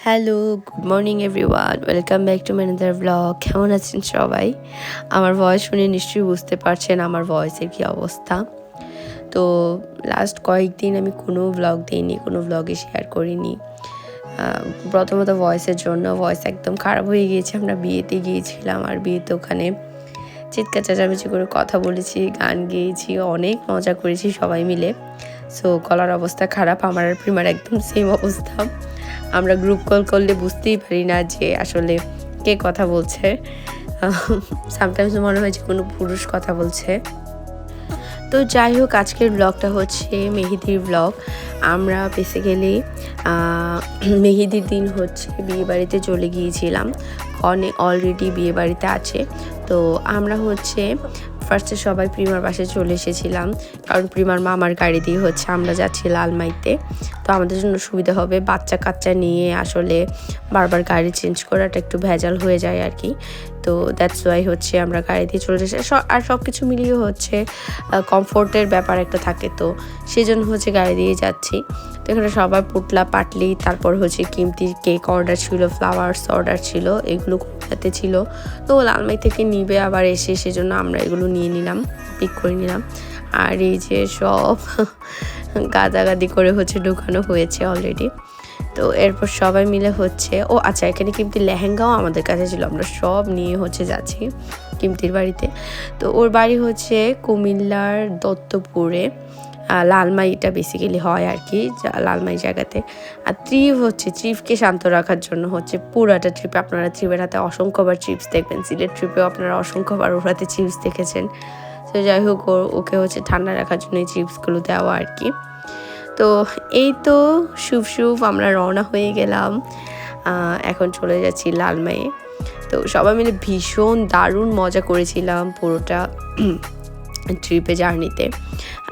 Hello, good morning everyone. Welcome back to my another blog. কেমন আছেন সবাই? আমার ভয়েস শুনে নিশ্চয়ই বুঝতে পারছেন আমার ভয়েসের কী অবস্থা। তো লাস্ট কয়েকদিন আমি কোনো ব্লগ দিইনি, কোনো ব্লগে শেয়ার করিনি। প্রথমত ভয়েসের জন্য ভয়েস একদম খারাপ হয়ে গিয়েছে। আমরা বিয়েতে গিয়েছিলাম, আর বিয়েতে ওখানে চিৎকার চেঁচামেচি করে কথা বলেছি, গান গেয়েছি, অনেক মজা করেছি সবাই মিলে। সো গলার অবস্থা খারাপ, আমার আর প্রিমার একদম সেম অবস্থা। আমরা গ্রুপ কল করলে বুঝতেই পারি না যে আসলে কে কথা বলছে। সামটাইমস মনে হয় যে কোনো পুরুষ কথা বলছে। তো যাই হোক, আজকের ব্লগটা হচ্ছে মেহেদির ব্লগ। আমরা বেসিক্যালি মেহেদির দিন হচ্ছে বিয়েবাড়িতে চলে গিয়েছিলাম। কনে অলরেডি বিয়েবাড়িতে আছে। তো আমরা হচ্ছে ফার্স্টে সবাই প্রিমার বাসায় চলে এসেছিলাম, কারণ প্রিমার মামার গাড়ি দিয়ে হচ্ছে আমরা যাচ্ছি লালমাইতে। তো আমাদের জন্য সুবিধা হবে, বাচ্চা কাচ্চা নিয়ে আসলে বারবার গাড়ি চেঞ্জ করাটা একটু ভেজাল হয়ে যায় আর কি। তো দ্যাটস ওয়াই হচ্ছে আমরা গাড়ি দিয়ে চলে এসেছি। আর সব কিছু মিলিয়ে হচ্ছে কমফোর্টের ব্যাপার একটা থাকে, তো সেই জন্য হচ্ছে গাড়ি দিয়ে যাচ্ছি। তো এখানে সবাই পুটলা পাটলি, তারপর হচ্ছে কিমতির কেক অর্ডার ছিল, ফ্লাওয়ার্স অর্ডার ছিল, এগুলো কলকাতাতে ছিল। তো লালমাই থেকে নিবে আবার এসে, সেজন্য আমরা এগুলো নিয়ে নিলাম, পিক করে নিলাম। আর এই যে সব গাদাগাদি করে হচ্ছে ঢুকানো হয়েছে অলরেডি। তো এরপর সবাই মিলে হচ্ছে আচ্ছা, এখানে কিমতির লেহেঙ্গাও আমাদের কাছে ছিল, আমরা সব নিয়ে হচ্ছে যাচ্ছি কিমতির বাড়িতে। তো ওর বাড়ি হচ্ছে কুমিল্লার দত্তপুরে, লালমাইটা বেসিক্যালি হয় আর কি, লালমাই জায়গাতে। আর ট্রিপকে শান্ত রাখার জন্য হচ্ছে পুরাটা ট্রিপে আপনারা ট্রিপের হাতে অসংখ্যবার চিপস দেখবেন, সিলেট ট্রিপেও আপনারা অসংখ্যবার ওর হাতে চিপস দেখেছেন। তো যাই হোক, ওকে হচ্ছে ঠান্ডা রাখার জন্য এই চিপসগুলো দেওয়া আর কি। তো এই তো শুভ আমরা রওনা হয়ে গেলাম, এখন চলে যাচ্ছি লালমাইয়ে। তো সবাই মিলে ভীষণ দারুণ মজা করেছিলাম পুরোটা ট্রিপে, জার্নিতে।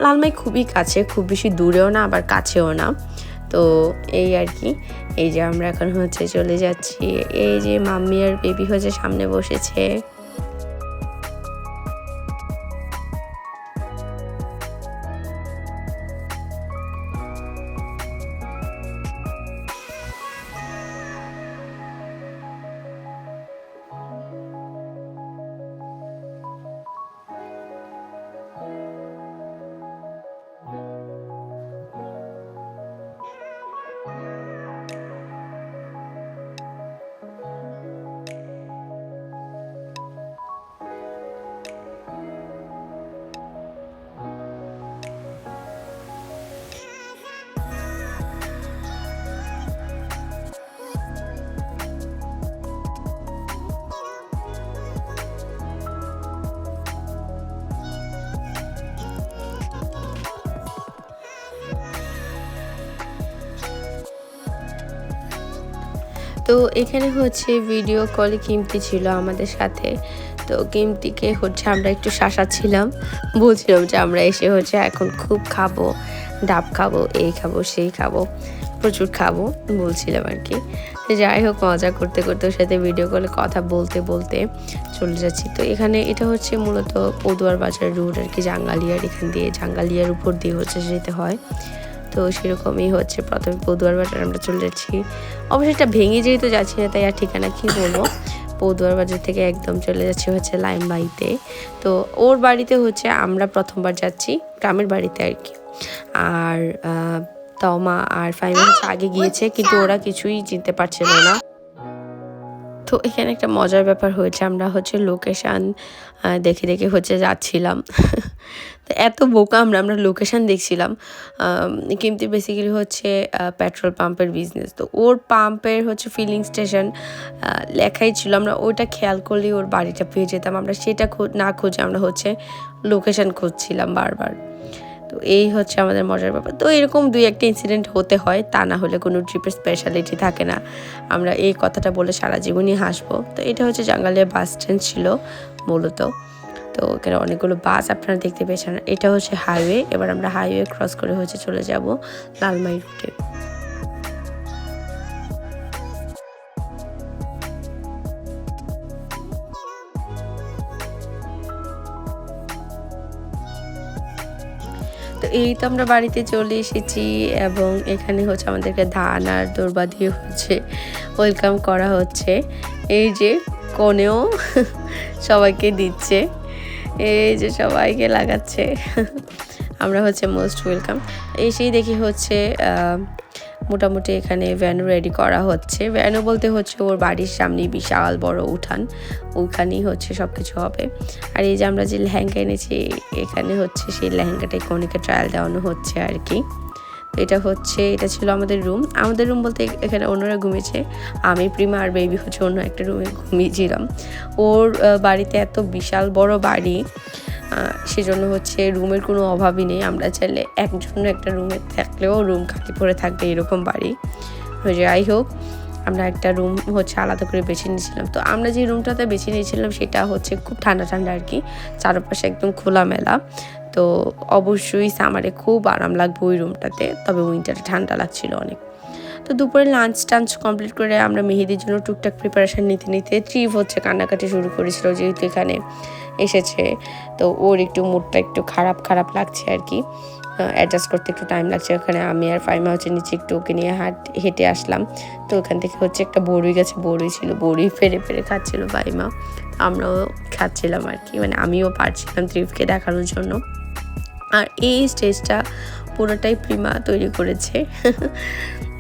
লালমাই খুবই কাছে, খুব বেশি দূরেও না আবার কাছেও না। তো এই আর কি, এই যে আমরা এখন হচ্ছে চলে যাচ্ছি। এই যে মাম্মি আর বেবি হচ্ছে সামনে বসেছে। তো এখানে হচ্ছে ভিডিও কলে কিমতি ছিল আমাদের সাথে। তো কিমতিকে হচ্ছে আমরা একটু শাসাচ্ছিলাম, বলছিলাম যে আমরা এসে হচ্ছে এখন খুব খাবো, ডাব খাবো, এই খাবো, সেই খাবো, প্রচুর খাবো বলছিলাম আর কি। যাই হোক, মজা করতে করতে ওর সাথে ভিডিও কলে কথা বলতে বলতে চলে যাচ্ছি। তো এখানে এটা হচ্ছে মূলত পদুয়ার বাজার রুট আর কি, জাঙ্গালিয়ার এখান দিয়ে, জাঙ্গালিয়ার উপর দিয়ে হচ্ছে যেতে হয়। তো সেরকমই হচ্ছে প্রথমে পদুয়ার বাজার আমরা চলে যাচ্ছি। অবশ্যই এটা ভেঙে যেহেতু যাচ্ছি না, তাই আর ঠিকানা কী বলবো। পদুয়ার বাজার থেকে একদম চলে যাচ্ছি হচ্ছে লাইমবাইতে। তো ওর বাড়িতে হচ্ছে আমরা প্রথমবার যাচ্ছি, গ্রামের বাড়িতে আর কি। আর তমা আর ফাইমা হচ্ছে আগে গিয়েছে, কিন্তু ওরা কিছুই চিনতে পারছিল না। তো এখানে একটা মজার ব্যাপার হয়েছে, আমরা হচ্ছে লোকেশান দেখে দেখে হচ্ছে যাচ্ছিলাম। তো এত বোকা আমরা লোকেশান দেখছিলাম। কিন্তু বেসিক্যালি হচ্ছে পেট্রোল পাম্পের বিজনেস। তো ওর পাম্পের হচ্ছে ফিলিং স্টেশন লেখাই ছিল, আমরা ওইটা খেয়াল করলেই ওর বাড়িটা পেয়ে যেতাম। আমরা সেটা না খুঁজে আমরা হচ্ছে লোকেশান খুঁজছিলাম বারবার। তো এই হচ্ছে আমাদের মজার ব্যাপার। তো এরকম 2-1টা ইনসিডেন্ট হতে হয়, তা না হলে কোনো ট্রিপের স্পেশালিটি থাকে না। আমরা এই কথাটা বলে সারা জীবনই হাসবো। তো এটা হচ্ছে জাঙ্গালিয়া বাস স্ট্যান্ড ছিল মূলত। তো এখানে অনেকগুলো বাস আপনারা দেখতে পেয়েছেন। এটা হচ্ছে হাইওয়ে। এবার আমরা হাইওয়ে ক্রস করে হচ্ছে চলে যাব লালমাই রুটে। তো এই তো আমরা বাড়িতে চলে এসেছি এবং এখানে হচ্ছে আমাদেরকে ধান আর দৌড়বা দিয়ে হচ্ছে ওয়েলকাম করা হচ্ছে। এই যে কনেও সবাইকে দিচ্ছে, এই যে সবাইকে লাগাচ্ছে। আমরা হচ্ছে মোস্ট ওয়েলকাম। এসেই দেখি হচ্ছে মোটামুটি এখানে ভ্যানও রেডি করা হচ্ছে। ভ্যানও বলতে হচ্ছে ওর বাড়ির সামনেই বিশাল বড় উঠান, ওখানেই হচ্ছে সব কিছু হবে। আর এই যে আমরা যে লেহেঙ্গা এনেছি, এখানে হচ্ছে সেই লেহেঙ্গাটাই কনেকে ট্রায়াল দেওয়ানো হচ্ছে আর কি। এটা ছিল আমাদের রুম বলতে এখানে অন্যরা ঘুমিয়েছে, আমি প্রিমা আর বেবি হচ্ছে অন্য একটা রুমে ঘুমিয়েছিলাম। ওর বাড়িতে এত বিশাল বড় বাড়ি, সেজন্য হচ্ছে রুমের কোনো অভাবই নেই। আমরা চাইলে একজন একটা রুমে থাকলেও রুম খালি পড়ে থাকবে, এরকম বাড়ি। যাই হোক, আমরা একটা রুম হচ্ছে আলাদা করে বেছে নিয়েছিলাম। তো আমরা যে রুমটাতে বেছে নিয়েছিলাম সেটা হচ্ছে খুব ঠান্ডা ঠান্ডা আর কি, চারপাশে একদম খোলামেলা। তো অবশ্যই সামারে খুব আরাম লাগবে ওই রুমটাতে, তবে উইন্টারে ঠান্ডা লাগছিল অনেক। তো দুপুরে লাঞ্চ টাঞ্চ কমপ্লিট করে আমরা মেহেদির জন্য টুকটাক প্রিপারেশান নিতে ট্রিপ হচ্ছে কান্নাকাটি শুরু করেছিল, যেহেতু এখানে এসেছে। তো ওর একটু মুডটা একটু খারাপ লাগছে আর কি, অ্যাডজাস্ট করতে একটু টাইম লাগছে। ওখানে আমি আর ফাইমা হচ্ছে নিচে একটু ওকে নিয়ে হেঁটে আসলাম। তো ওখান থেকে হচ্ছে একটা বড়ই গাছে বড়ই ছিল, বড়ই ফেরে খাচ্ছিল ফাইমা, আমরাও খাচ্ছিলাম আর কি, মানে আমিও পারছিলাম ট্রিপকে দেখানোর জন্য। আর এই স্টেজটা পুরোটাই প্রিমা তৈরি করেছে,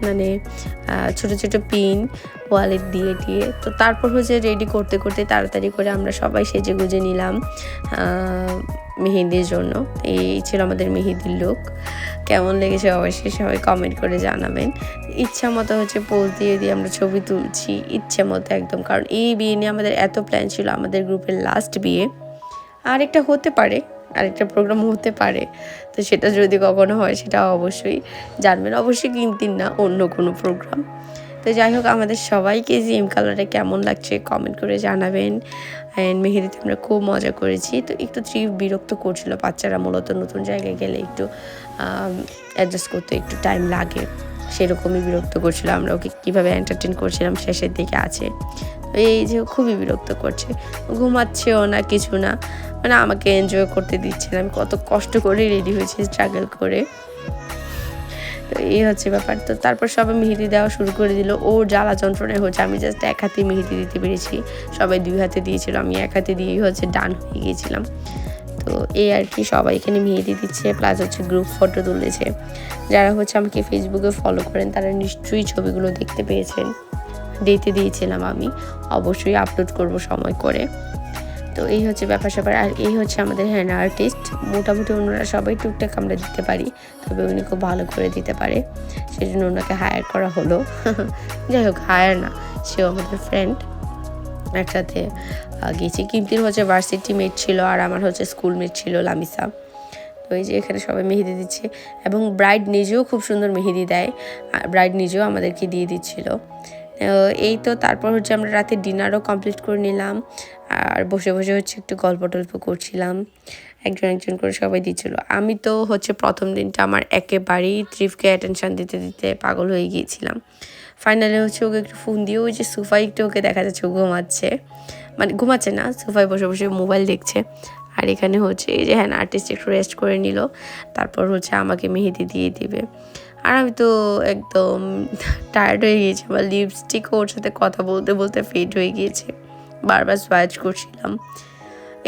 মানে ছোট ছোট পিন ওয়ালেট দিয়ে তো তারপর হচ্ছে রেডি করতে তাড়াতাড়ি করে আমরা সবাই সেজে গুজে নিলাম মেহেদির জন্য। এই ছিল আমাদের মেহেদির লুক। কেমন লেগেছে অবশ্যই সবাই কমেন্ট করে জানাবেন। ইচ্ছা মতো হচ্ছে পোজ দিয়ে আমরা ছবি তুলছি ইচ্ছে মতো একদম, কারণ এই বিয়ে নিয়ে আমাদের এত প্ল্যান ছিল, আমাদের গ্রুপের লাস্ট বিয়ে। আরেকটা হতে পারে, আরেকটা প্রোগ্রাম হতে পারে, তো সেটা যদি কখনো হয় সেটা অবশ্যই জানবেন, অবশ্যই কিনতেন না অন্য কোনো প্রোগ্রাম। তো যাই হোক, আমাদের সবাইকে সেম কালারে কেমন লাগছে কমেন্ট করে জানাবেন। অ্যান্ড মেহেদিতে আমরা খুব মজা করেছি। তো একটু ট্রিপ বিরক্ত করছিল, বাচ্চারা মূলত নতুন জায়গায় গেলে একটু অ্যাডজাস্ট করতে একটু টাইম লাগে, সেরকমই বিরক্ত করছিল। আমরা ওকে কীভাবে এন্টারটেন করছিলাম শেষের দিকে আছে, এই যে খুবই বিরক্ত করছে, ঘুমাচ্ছেও না কিছু না, মানে আমাকে এনজয় করতে দিচ্ছে না। আমি কত কষ্ট করে রেডি হয়েছি, স্ট্রাগল করে। তো এই হচ্ছে ব্যাপার। তো তারপর সবাই মেহেদি দেওয়া শুরু করে দিল। ওর জ্বালা যন্ত্রণায় হচ্ছে আমি জাস্ট এক হাতে মেহেদি দিতে পেরেছি, সবাই দুই হাতে দিয়েছিল, আমি এক হাতে দিয়েই হচ্ছে ডান হয়ে গিয়েছিলাম। তো এই আর কি, সবাই এখানে মেহেদি দিচ্ছে, প্লাস হচ্ছে গ্রুপ ফটো তুলেছে। যারা হচ্ছে আমাকে ফেসবুকে ফলো করেন তারা নিশ্চয়ই ছবিগুলো দেখতে পেয়েছেন, দিয়েছিলাম আমি, অবশ্যই আপলোড করব সময় করে। তো এই হচ্ছে ব্যাপার স্যাপার। আর এই হচ্ছে আমাদের হ্যান্ড আর্টিস্ট। মোটামুটি অন্যরা সবাই টুকটাক আমরা দিতে পারি, তবে উনি খুব ভালো করে দিতে পারে, সেই জন্য ওনাকে হায়ার করা হলো। যাই হোক, হায়ার না, সেও আমাদের ফ্রেন্ড, একসাথে গিয়েছি। কিমতির হচ্ছে ভার্সিটি মেট ছিল, আর আমার হচ্ছে স্কুল মেট ছিল লামিসা। তো এই যে এখানে সবাই মেহেদি দিচ্ছে, এবং ব্রাইড নিজেও খুব সুন্দর মেহেদি দেয়, ব্রাইড নিজেও আমাদেরকে দিয়ে দিচ্ছিল। এই তো তারপর হচ্ছে আমরা রাতে ডিনারও কমপ্লিট করে নিলাম, আর বসে হচ্ছে একটু গল্প টল্প করছিলাম, একজন করে সবাই দিচ্ছিল। আমি তো হচ্ছে প্রথম দিনটা আমার একেবারেই ট্রিপকে অ্যাটেনশান দিতে পাগল হয়ে গিয়েছিলাম। ফাইনালি হচ্ছে ওকে একটু ফোন দিয়ে, ওই যে সোফায় একটু ওকে দেখা যাচ্ছে ঘুমাচ্ছে, মানে ঘুমাচ্ছে না, সোফায় বসে মোবাইল দেখছে। আর এখানে হচ্ছে এই যে হ্যান্ড আর্টিস্ট একটু রেস্ট করে নিল, তারপর হচ্ছে আমাকে মেহেদি দিয়ে দিবে। আর আমি তো একদম টায়ার্ড হয়ে গিয়েছি, আমার লিপস্টিকও ওর সাথে কথা বলতে ফেড হয়ে গিয়েছে, বারবার সোয়াচ করছিলাম।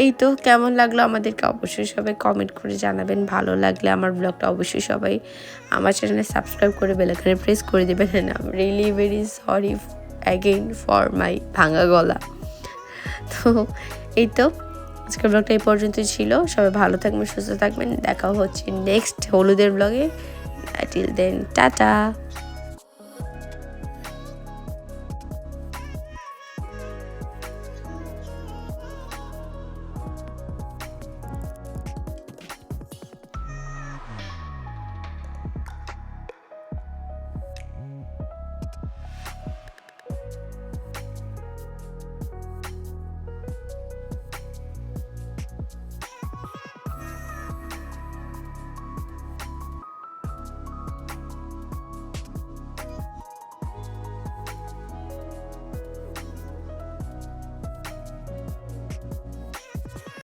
এই তো, কেমন লাগলো আমাদেরকে অবশ্যই সবাই কমেন্ট করে জানাবেন। ভালো লাগলে আমার ব্লগটা অবশ্যই সবাই আমার চ্যানেলে সাবস্ক্রাইব করে বেল আইকনে প্রেস করে দেবেন। And I am really very sorry again for my ভাঙা গলা। তো এই তো, আজকের ব্লগটা এই পর্যন্তই ছিল। সবাই ভালো থাকবেন, সুস্থ থাকবেন, দেখা হচ্ছে নেক্সট হলুদের ব্লগে। Till then, tata.